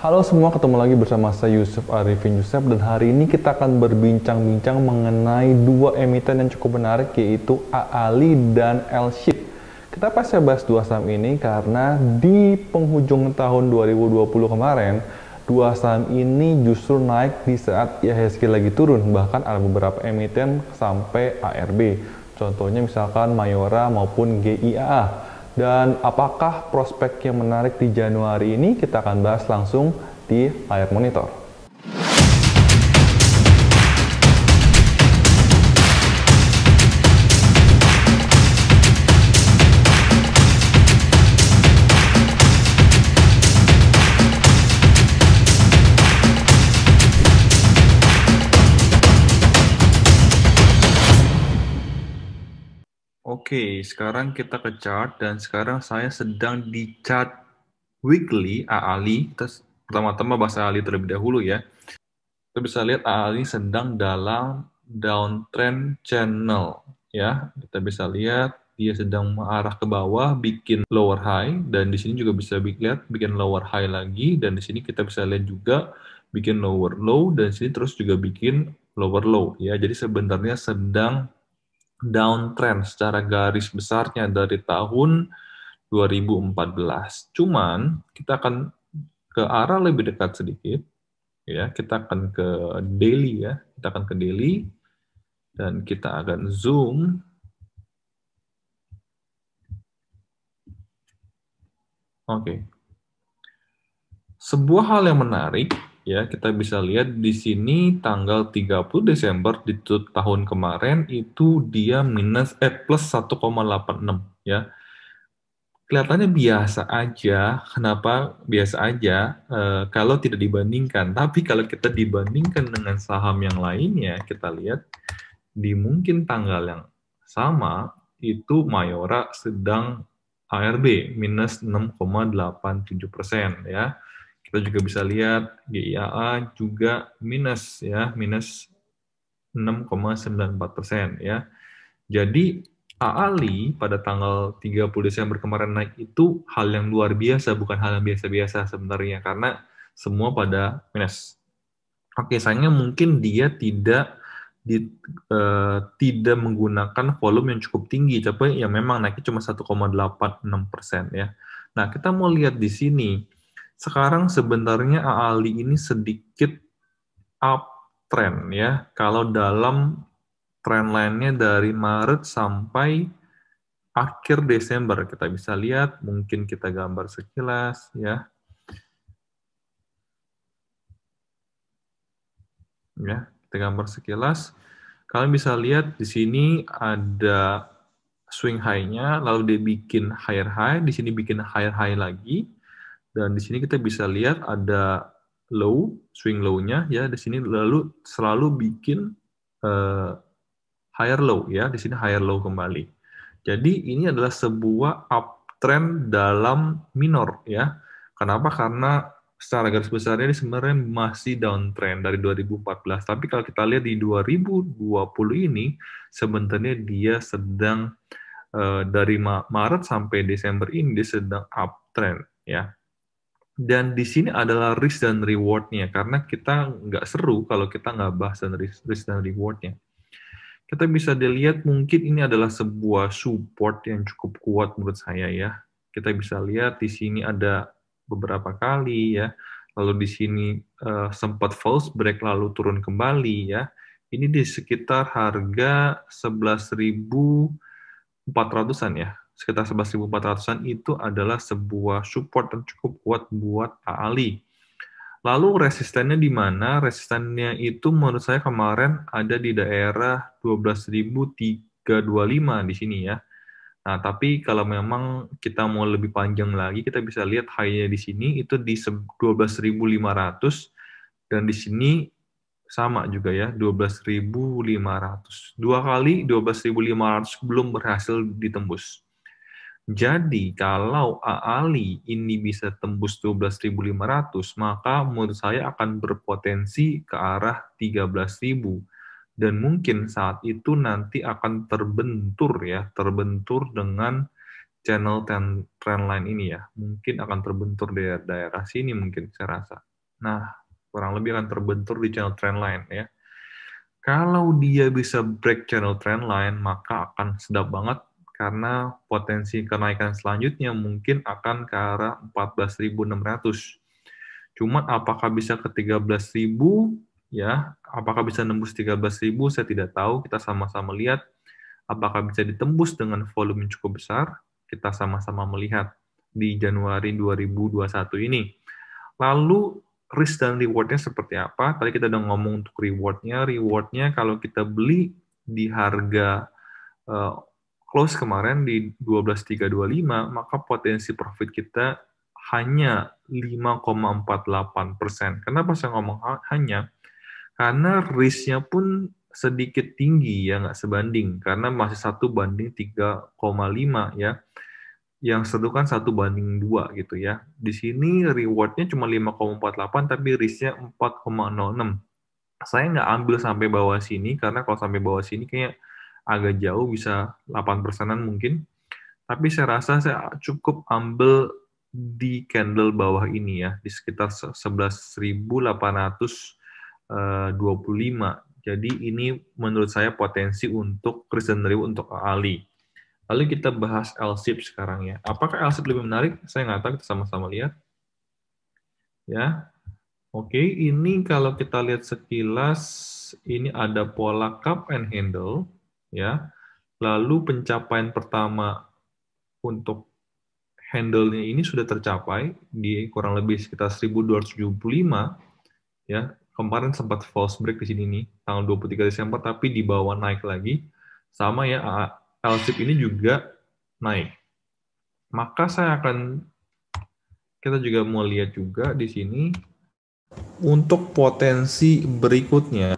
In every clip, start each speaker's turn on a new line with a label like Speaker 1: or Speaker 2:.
Speaker 1: Halo semua, ketemu lagi bersama saya Yusuf Arifin Yusuf dan hari ini kita akan berbincang-bincang mengenai dua emiten yang cukup menarik yaitu AALI dan L-Ship. Kenapa saya bahas dua saham ini? Karena di penghujung tahun 2020 kemarin, dua saham ini justru naik di saat IHSG lagi turun, bahkan ada beberapa emiten sampai ARB. Contohnya misalkan Mayora maupun GIAA. Dan apakah prospek yang menarik di Januari ini? Kita akan bahas langsung di layar monitor. Oke, sekarang kita ke chart dan sekarang saya sedang di chart weekly AALI. Pertama-tama bahas AALI terlebih dahulu ya. Kita bisa lihat AALI sedang dalam downtrend channel ya. Kita bisa lihat dia sedang mengarah ke bawah, bikin lower high, dan di sini juga bisa lihat bikin lower high lagi, dan di sini kita bisa lihat juga bikin lower low, dan di sini terus juga bikin lower low ya. Jadi sebenarnya sedang downtrend secara garis besarnya dari tahun 2014. Cuman kita akan ke arah lebih dekat sedikit ya. Kita akan ke daily ya. Kita akan ke daily dan kita akan zoom. Oke. Sebuah hal yang menarik ya, kita bisa lihat di sini tanggal 30 Desember di tahun kemarin itu dia plus 1,86 ya. Kelihatannya biasa aja. Kenapa biasa aja? Kalau tidak dibandingkan. Tapi kalau kita dibandingkan dengan saham yang lainnya, kita lihat di mungkin tanggal yang sama, itu Mayora sedang ARB minus 6,87% ya. Kita juga bisa lihat GIAA juga minus ya, minus 6,94% ya. Jadi AALI pada tanggal 30 Desember kemarin naik itu hal yang luar biasa, bukan hal yang biasa-biasa sebenarnya, karena semua pada minus. Oke, sayangnya mungkin dia tidak menggunakan volume yang cukup tinggi, tapi ya memang naiknya cuma 1,86% ya. Nah, kita mau lihat di sini, sekarang sebenarnya AALI ini sedikit uptrend ya, kalau dalam trendline-nya dari Maret sampai akhir Desember. Kita bisa lihat, mungkin kita gambar sekilas ya. Ya, kita gambar sekilas. Kalian bisa lihat di sini ada swing high-nya, lalu dia bikin higher high, di sini bikin higher high lagi, dan di sini kita bisa lihat ada low, swing low-nya ya, di sini lalu selalu bikin higher low ya, di sini higher low kembali. Jadi ini adalah sebuah uptrend dalam minor ya. Kenapa? Karena secara garis besarnya ini sebenarnya masih downtrend dari 2014. Tapi kalau kita lihat di 2020 ini, sebenarnya dia sedang dari Maret sampai Desember ini dia sedang uptrend ya. Dan di sini adalah risk dan reward-nya, karena kita nggak seru kalau kita nggak bahas dan risk dan reward-nya. Kita bisa dilihat mungkin ini adalah sebuah support yang cukup kuat menurut saya ya. Kita bisa lihat di sini ada beberapa kali ya. Lalu di sini sempat false break lalu turun kembali ya. Ini di sekitar harga 11.400-an ya. Sekitar 11.400-an itu adalah sebuah support yang cukup kuat buat AALI. Lalu resistennya di mana? Resistennya itu menurut saya kemarin ada di daerah 12.325 di sini ya. Nah, tapi kalau memang kita mau lebih panjang lagi, kita bisa lihat high-nya di sini itu di 12.500 dan di sini sama juga ya, 12.500. Dua kali 12.500 belum berhasil ditembus. Jadi, kalau AALI ini bisa tembus 12.500, maka menurut saya akan berpotensi ke arah 13.000. Dan mungkin saat itu nanti akan terbentur dengan channel trendline ini ya. Mungkin akan terbentur di daerah sini mungkin, saya rasa. Nah, kurang lebih akan terbentur di channel trendline ya. Kalau dia bisa break channel trendline, maka akan sedap banget karena potensi kenaikan selanjutnya mungkin akan ke arah 14.600. Cuman apakah bisa ke 13.000 ya? Apakah bisa nembus 13.000? Saya tidak tahu. Kita sama-sama lihat. Apakah bisa ditembus dengan volume yang cukup besar? Kita sama-sama melihat di Januari 2021 ini. Lalu risk dan reward-nya seperti apa? Tadi kita udah ngomong untuk reward-nya. Reward-nya kalau kita beli di harga close kemarin di 12.325, maka potensi profit kita hanya 5,48%. Kenapa saya ngomong hanya? Karena risk-nya pun sedikit tinggi ya, nggak sebanding. Karena masih 1:3,5 ya. Yang seru kan 1:2 gitu ya. Di sini reward-nya cuma 5,48 tapi risk-nya 4,06. Saya nggak ambil sampai bawah sini karena kalau sampai bawah sini kayak agak jauh, bisa 8%-an mungkin. Tapi saya rasa saya cukup ambil di candle bawah ini ya, di sekitar 11.825. Jadi ini menurut saya potensi untuk risk and reward untuk Ali. Lalu kita bahas L-SIP sekarang ya. Apakah L-SIP lebih menarik? Saya nggak tahu, kita sama-sama lihat. Ya, oke, ini kalau kita lihat sekilas, ini ada pola cup and handle, ya. Lalu pencapaian pertama untuk handle-nya ini sudah tercapai di kurang lebih sekitar 1275, ya. Kemarin sempat false break di sini nih, tanggal 23 Desember, tapi di bawah naik lagi. Sama ya, L-SIP ini juga naik. Maka kita juga mau lihat juga di sini untuk potensi berikutnya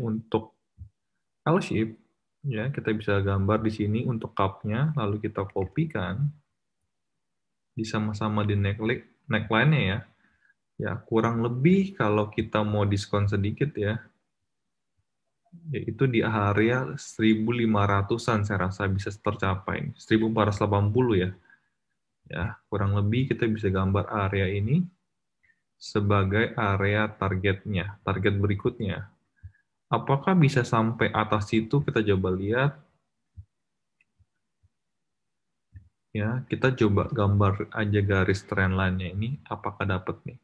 Speaker 1: untuk L-shape, ya kita bisa gambar di sini untuk cup-nya, lalu kita kopikan, sama-sama di neckline-nya ya. Ya kurang lebih kalau kita mau diskon sedikit ya, yaitu di area 1.500-an saya rasa bisa tercapai, 1.480 ya. Ya kurang lebih kita bisa gambar area ini sebagai area targetnya, target berikutnya. Apakah bisa sampai atas itu? Kita coba lihat. Ya, kita coba gambar aja garis trendline-nya ini, apakah dapat nih.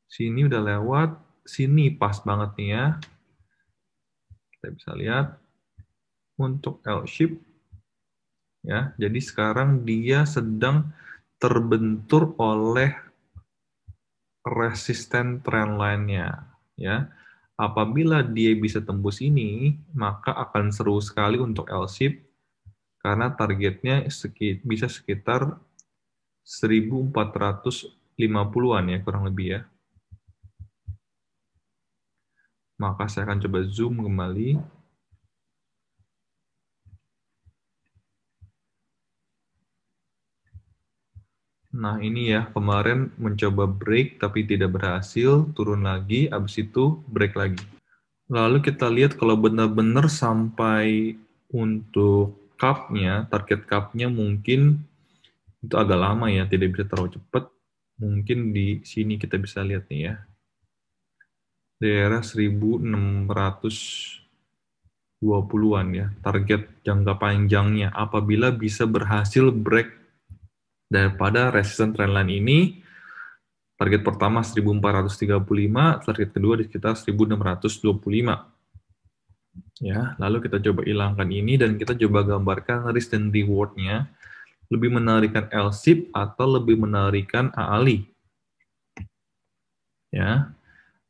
Speaker 1: Sini udah lewat, sini pas banget nih ya. Kita bisa lihat untuk L-shape. Ya, jadi sekarang dia sedang terbentur oleh resisten trendline-nya. Ya, apabila dia bisa tembus ini, maka akan seru sekali untuk L-shape karena targetnya bisa sekitar 1.450-an ya kurang lebih ya. Maka saya akan coba zoom kembali. Nah ini ya, kemarin mencoba break tapi tidak berhasil, turun lagi, habis itu break lagi. Lalu kita lihat kalau benar-benar sampai untuk cup-nya, target cup-nya mungkin itu agak lama ya, tidak bisa terlalu cepat. Mungkin di sini kita bisa lihat nih ya. Daerah 1.620-an ya, target jangka panjangnya. Apabila bisa berhasil break daripada resistance trendline ini, target pertama 1.435, target kedua di sekitar 1.625. Ya, lalu kita coba hilangkan ini dan kita coba gambarkan risk dan reward-nya. Lebih menarikan L-SIP atau lebih menarikan AALI. Ya,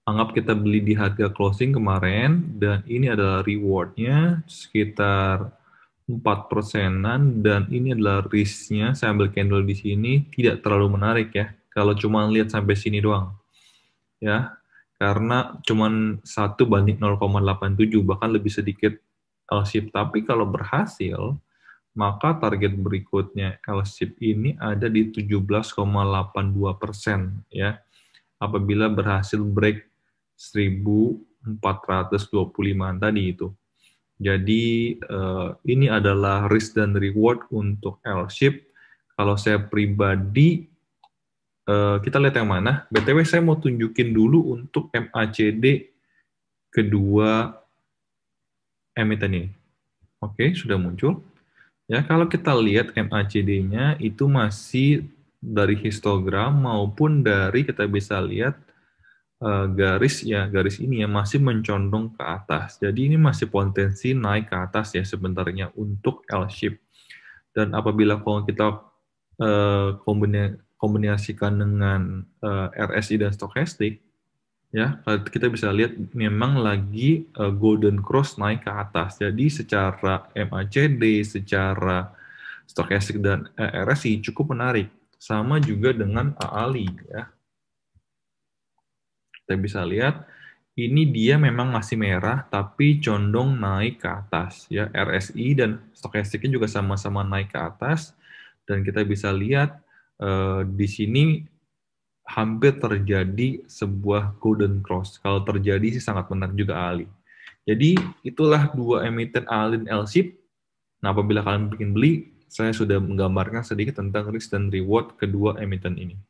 Speaker 1: anggap kita beli di harga closing kemarin dan ini adalah reward-nya sekitar 4%-an dan ini adalah risk-nya. Saya ambil candle di sini tidak terlalu menarik ya. Kalau cuma lihat sampai sini doang. Ya, karena cuman 1:0,87, bahkan lebih sedikit L-shape. Tapi kalau berhasil, maka target berikutnya L-shape ini ada di 17,82% ya. Apabila berhasil break 1.425 tadi itu. Jadi ini adalah risk dan reward untuk L-shape. Kalau saya pribadi Kita lihat yang mana. BTW saya mau tunjukin dulu untuk MACD kedua emiten ini. Oke, sudah muncul. Ya, kalau kita lihat MACD-nya itu masih dari histogram maupun dari kita bisa lihat garis ini ya masih mencondong ke atas. Jadi ini masih potensi naik ke atas ya sebenarnya untuk L-shape. Dan apabila kalau kita kombinasikan dengan RSI dan stokastik, ya kita bisa lihat memang lagi golden cross naik ke atas. Jadi secara MACD, secara stokastik dan RSI cukup menarik. Sama juga dengan AALI ya. Kita bisa lihat ini dia memang masih merah tapi condong naik ke atas ya. RSI dan stokastiknya juga sama-sama naik ke atas dan kita bisa lihat di sini hampir terjadi sebuah golden cross. Kalau terjadi sih sangat benar juga AALI. Jadi itulah dua emiten AALI dan L-shape. Nah, apabila kalian bikin beli, saya sudah menggambarkan sedikit tentang risk dan reward kedua emiten ini.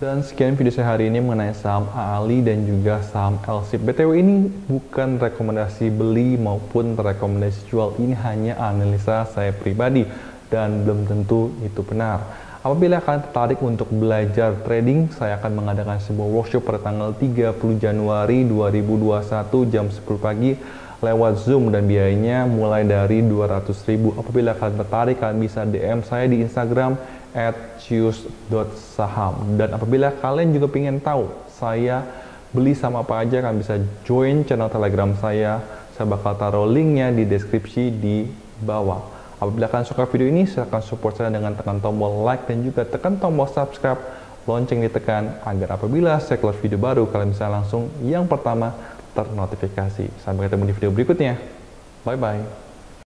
Speaker 2: Dan sekian video saya hari ini mengenai saham AALI dan juga saham L-shape. BTW ini bukan rekomendasi beli maupun rekomendasi jual. Ini hanya analisa saya pribadi dan belum tentu itu benar. Apabila kalian tertarik untuk belajar trading, saya akan mengadakan sebuah workshop pada tanggal 30 Januari 2021 jam 10 pagi lewat Zoom dan biayanya mulai dari 200.000. Apabila kalian tertarik, kalian bisa DM saya di Instagram @cius.saham. Dan apabila kalian juga ingin tahu saya beli sama apa aja, kalian bisa join channel Telegram saya. Saya bakal taruh linknya di deskripsi di bawah. Apabila kalian suka video ini, silahkan support saya dengan tekan tombol like dan juga tekan tombol subscribe, lonceng ditekan agar apabila saya keluar video baru, kalian bisa langsung yang pertama ternotifikasi. Sampai ketemu di video berikutnya. Bye-bye.